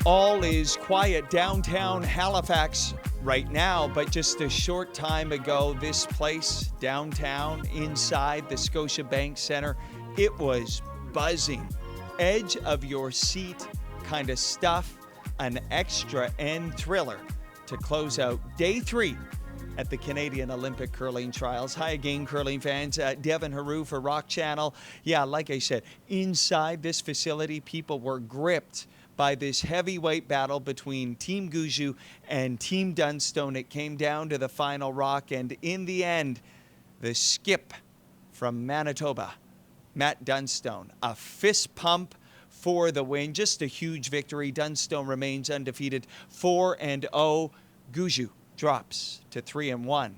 All is quiet downtown Halifax right now, but just a short time ago, this place downtown inside the Scotiabank Centre, it was buzzing. Edge of your seat kind of stuff, an extra end thriller to close out day 3 at the Canadian Olympic Curling Trials. Hi again, curling fans. Devin Haru for Rock Channel. Yeah, like I said, inside this facility, people were gripped by this heavyweight battle between Team Gushue and Team Dunstone. It came down to the final rock, and in the end, the skip from Manitoba, Matt Dunstone, a fist pump for the win. Just a huge victory. Dunstone remains undefeated, 4-0. Gushue drops to 3-1.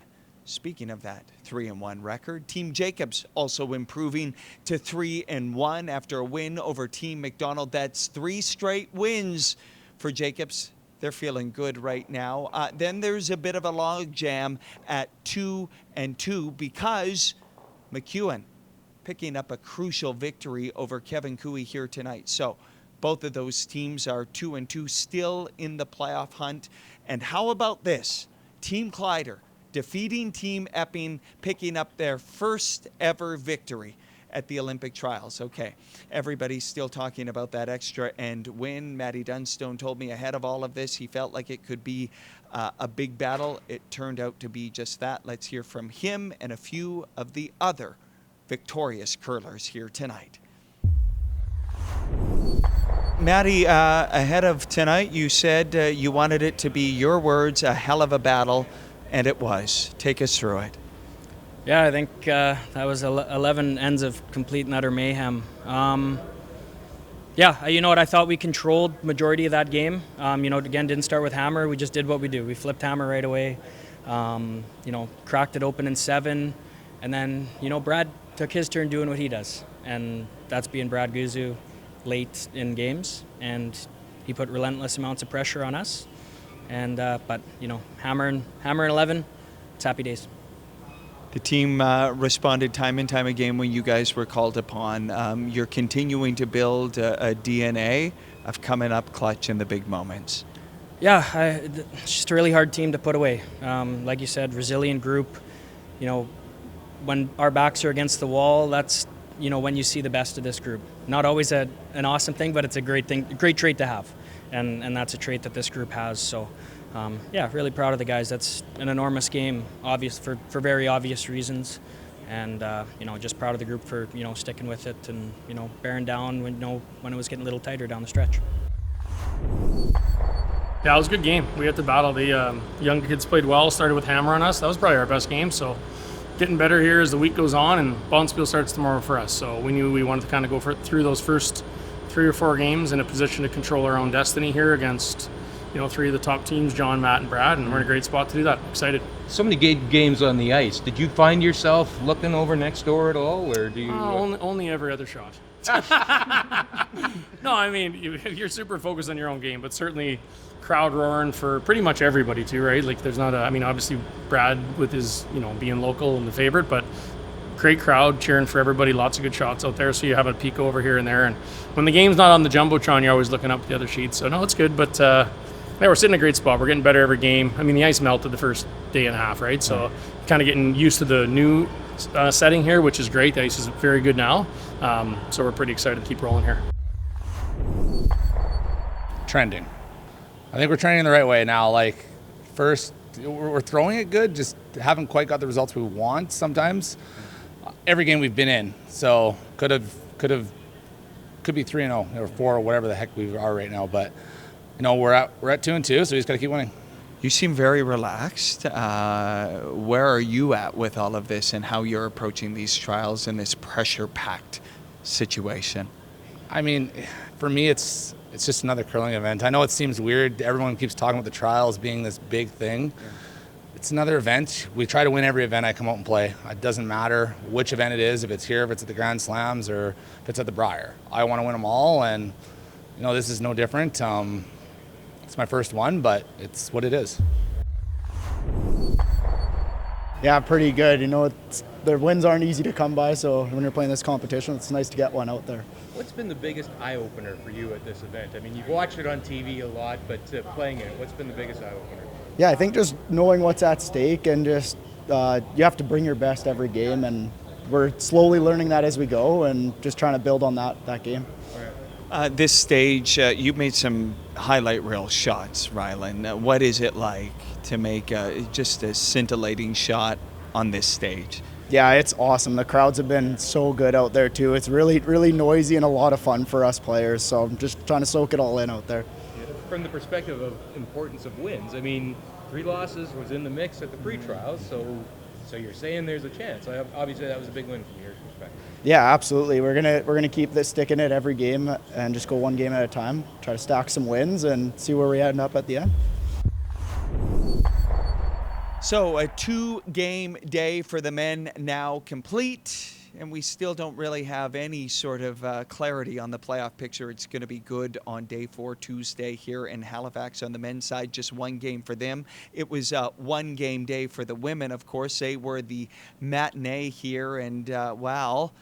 Speaking of that 3-1 record, Team Jacobs also improving to 3-1 after a win over Team McDonald. That's 3 straight wins for Jacobs. They're feeling good right now. Then there's a bit of a logjam at 2-2 because McEwen picking up a crucial victory over Kevin Koe here tonight. So both of those teams are 2-2, still in the playoff hunt. And how about this? Team Kleiter defeating Team Epping, picking up their first ever victory at the Olympic trials. Okay, everybody's still talking about that extra end win. Matty Dunstone told me ahead of all of this, he felt like it could be a big battle. It turned out to be just that. Let's hear from him and a few of the other victorious curlers here tonight. Matty, ahead of tonight, you said you wanted it to be, your words, a hell of a battle. And it was. Take us through it. Yeah, I think that was 11 ends of complete and utter mayhem. Yeah, you know what? I thought we controlled majority of that game. Again, didn't start with hammer. We just did what we do. We flipped hammer right away. Cracked it open in 7. And then, Brad took his turn doing what he does. And that's being Brad Gushue late in games. And he put relentless amounts of pressure on us. And but hammer and 11, it's happy days. The team responded time and time again when you guys were called upon. You're continuing to build a DNA of coming up clutch in the big moments. Yeah, it's just a really hard team to put away. Like you said, resilient group. When our backs are against the wall, that's when you see the best of this group. Not always an awesome thing, but it's a great trait to have. And that's a trait that this group has. So, really proud of the guys. That's an enormous game, obvious for very obvious reasons. And, just proud of the group for, sticking with it and, bearing down when it was getting a little tighter down the stretch. Yeah, it was a good game. We had to battle. The young kids played well, started with hammer on us. That was probably our best game. So getting better here as the week goes on, and Bonspiel starts tomorrow for us. So we knew we wanted to kind of go through those first 3 or 4 games in a position to control our own destiny here against, 3 of the top teams, John, Matt, and Brad, and we're in a great spot to do that. Excited. So many games on the ice. Did you find yourself looking over next door at all, or do you? Only every other shot. No, I mean, you're super focused on your own game, but certainly crowd roaring for pretty much everybody too, right? Like there's not obviously Brad with his, being local and the favorite, but great crowd cheering for everybody, lots of good shots out there, so you have a peek over here and there. And when the game's not on the Jumbotron, you're always looking up at the other sheets. So no, it's good, but we're sitting in a great spot. We're getting better every game. I mean, the ice melted the first day and a half, right? So kind of getting used to the new setting here, which is great. The ice is very good now. So we're pretty excited to keep rolling here. Trending. I think we're trending the right way now. Like, first, we're throwing it good, just haven't quite got the results we want sometimes. Every game we've been in, so could be 3-0 or 4 or whatever the heck we are right now. But we're at 2-2, so we just got to keep winning. You seem very relaxed. Where are you at with all of this, and how you're approaching these trials in this pressure-packed situation? I mean, for me, it's just another curling event. I know it seems weird. Everyone keeps talking about the trials being this big thing. Yeah. It's another event. We try to win every event I come out and play. It doesn't matter which event it is, if it's here, if it's at the Grand Slams, or if it's at the Brier. I want to win them all, and this is no different. It's my first one, but it's what it is. Yeah, pretty good. The wins aren't easy to come by, so when you're playing this competition, it's nice to get one out there. been the biggest eye-opener for you at this event? I mean, you've watched it on TV a lot, but playing it, what's been the biggest eye-opener? Yeah, I think just knowing what's at stake and just you have to bring your best every game, and we're slowly learning that as we go and just trying to build on that game. This stage, you've made some highlight reel shots, Rylan. What is it like to make just a scintillating shot on this stage? Yeah, it's awesome. The crowds have been so good out there too. It's really, really noisy and a lot of fun for us players. So I'm just trying to soak it all in out there. From the perspective of importance of wins, I mean, 3 losses was in the mix at the pre-trials, so you're saying there's a chance. Obviously, that was a big win from your perspective. Yeah, absolutely. We're gonna keep this sticking it every game and just go one game at a time. Try to stack some wins and see where we end up at the end. So a 2-game day for the men now complete, and we still don't really have any sort of clarity on the playoff picture. It's going to be good on day 4, Tuesday, here in Halifax on the men's side. Just 1 game for them. It was a 1-game day for the women, of course. They were the matinee here, and wow,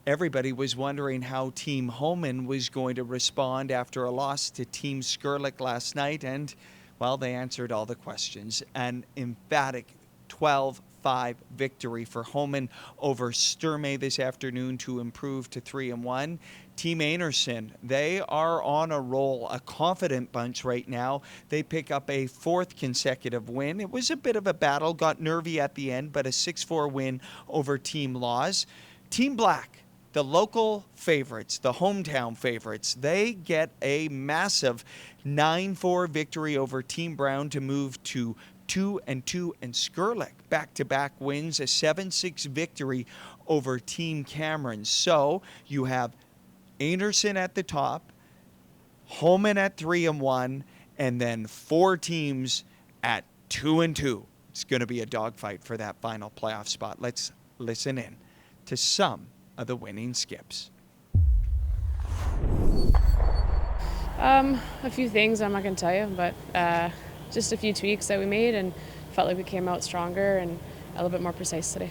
everybody was wondering how Team Homan was going to respond after a loss to Team Skrlik last night, and well, they answered all the questions. An emphatic 12-5 victory for Homan over Sturmey this afternoon to improve to 3-1. Team Einarson, they are on a roll, a confident bunch right now. They pick up a 4th consecutive win. It was a bit of a battle, got nervy at the end, but a 6-4 win over Team Laws. Team Black, the local favorites, the hometown favorites, they get a massive 9-4 victory over Team Brown to move to 2-2, and Skrlik back-to-back wins, a 7-6 victory over Team Cameron. So you have Einarson at the top, Homan at 3-1, and then 4 teams at 2-2. It's going to be a dogfight for that final playoff spot. Let's listen in to some of the winning skips. A few things I'm not going to tell you, but just a few tweaks that we made and felt like we came out stronger and a little bit more precise today.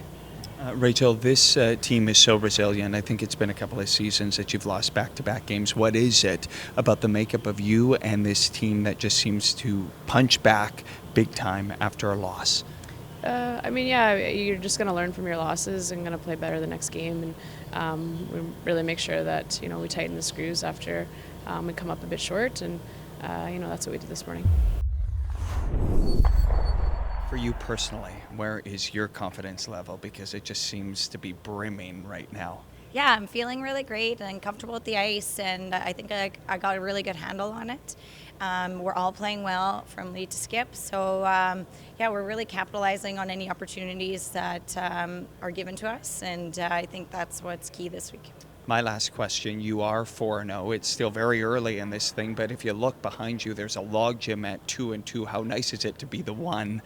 Rachel, this team is so resilient. I think it's been a couple of seasons that you've lost back-to-back games. What is it about the makeup of you and this team that just seems to punch back big time after a loss? You're just going to learn from your losses and going to play better the next game, and we really make sure that we tighten the screws after we come up a bit short, and that's what we did this morning. For you personally, where is your confidence level? Because it just seems to be brimming right now. Yeah, I'm feeling really great and comfortable with the ice, and I think I got a really good handle on it. We're all playing well from lead to skip, so we're really capitalizing on any opportunities that are given to us, and I think that's what's key this week. My last question, you are 4-0. It's still very early in this thing, but if you look behind you, there's a logjam at 2-2. How nice is it to be the one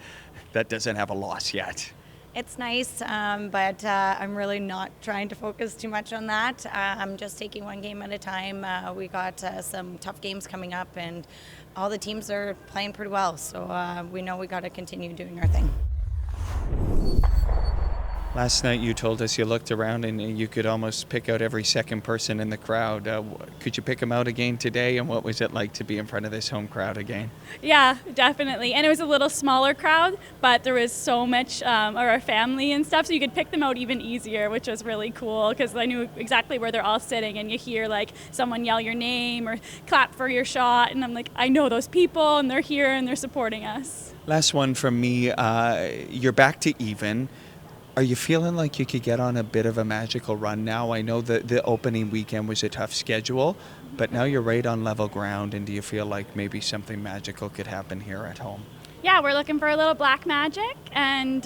that doesn't have a loss yet? It's nice, but I'm really not trying to focus too much on that. I'm just taking one game at a time. We got some tough games coming up, and all the teams are playing pretty well, so we know we got to continue doing our thing. Last night you told us you looked around and you could almost pick out every second person in the crowd. Could you pick them out again today, and what was it like to be in front of this home crowd again? Yeah, definitely. And it was a little smaller crowd, but there was so much of our family and stuff, so you could pick them out even easier, which was really cool because I knew exactly where they're all sitting, and you hear like someone yell your name or clap for your shot, and I'm like, I know those people, and they're here and they're supporting us. Last one from me. You're back to even. Are you feeling like you could get on a bit of a magical run now? I know that the opening weekend was a tough schedule, but now you're right on level ground, and do you feel like maybe something magical could happen here at home? Yeah, we're looking for a little black magic and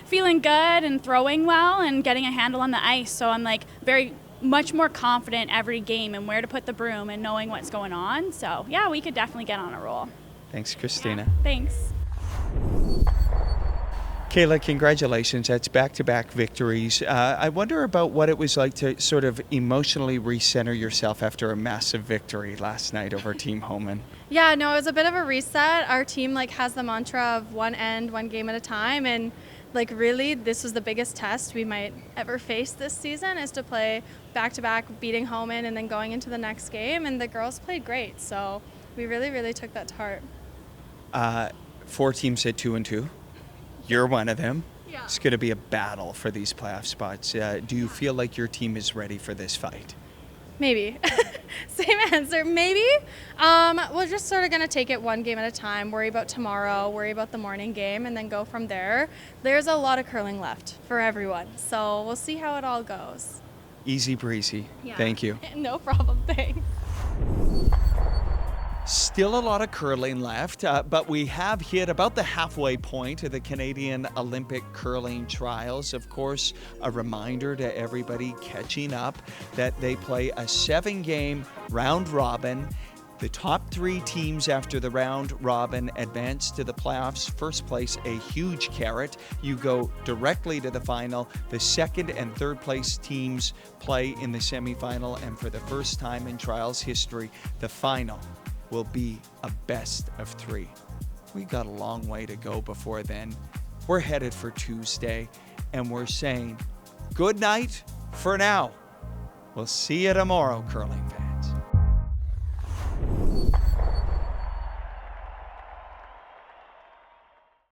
feeling good and throwing well and getting a handle on the ice. So I'm like very much more confident every game and where to put the broom and knowing what's going on. So yeah, we could definitely get on a roll. Thanks, Christina. Yeah, thanks. Kayla, congratulations. That's back-to-back victories. I wonder about what it was like to sort of emotionally recenter yourself after a massive victory last night over Team Homan. Yeah, no, it was a bit of a reset. Our team has the mantra of one end, one game at a time, and like really this was the biggest test we might ever face this season, is to play back-to-back, beating Homan and then going into the next game, and the girls played great, so we really took that to heart. 4 teams at 2-2. You're one of them. Yeah. It's going to be a battle for these playoff spots. Do you feel like your team is ready for this fight? Maybe. Same answer, maybe. We're just sort of going to take it one game at a time, worry about tomorrow, worry about the morning game, and then go from there. There's a lot of curling left for everyone, so we'll see how it all goes. Easy breezy. Yeah. Thank you. No problem, thanks. Still a lot of curling left, but we have hit about the halfway point of the Canadian Olympic Curling Trials. Of course, a reminder to everybody catching up that they play a 7-game round robin. The top 3 teams after the round robin advance to the playoffs. First place, a huge carrot. You go directly to the final. The second and third place teams play in the semifinal, and for the first time in trials history, the final will be a best of 3. We got a long way to go before then. We're headed for Tuesday, and we're saying good night for now. We'll see you tomorrow, curling.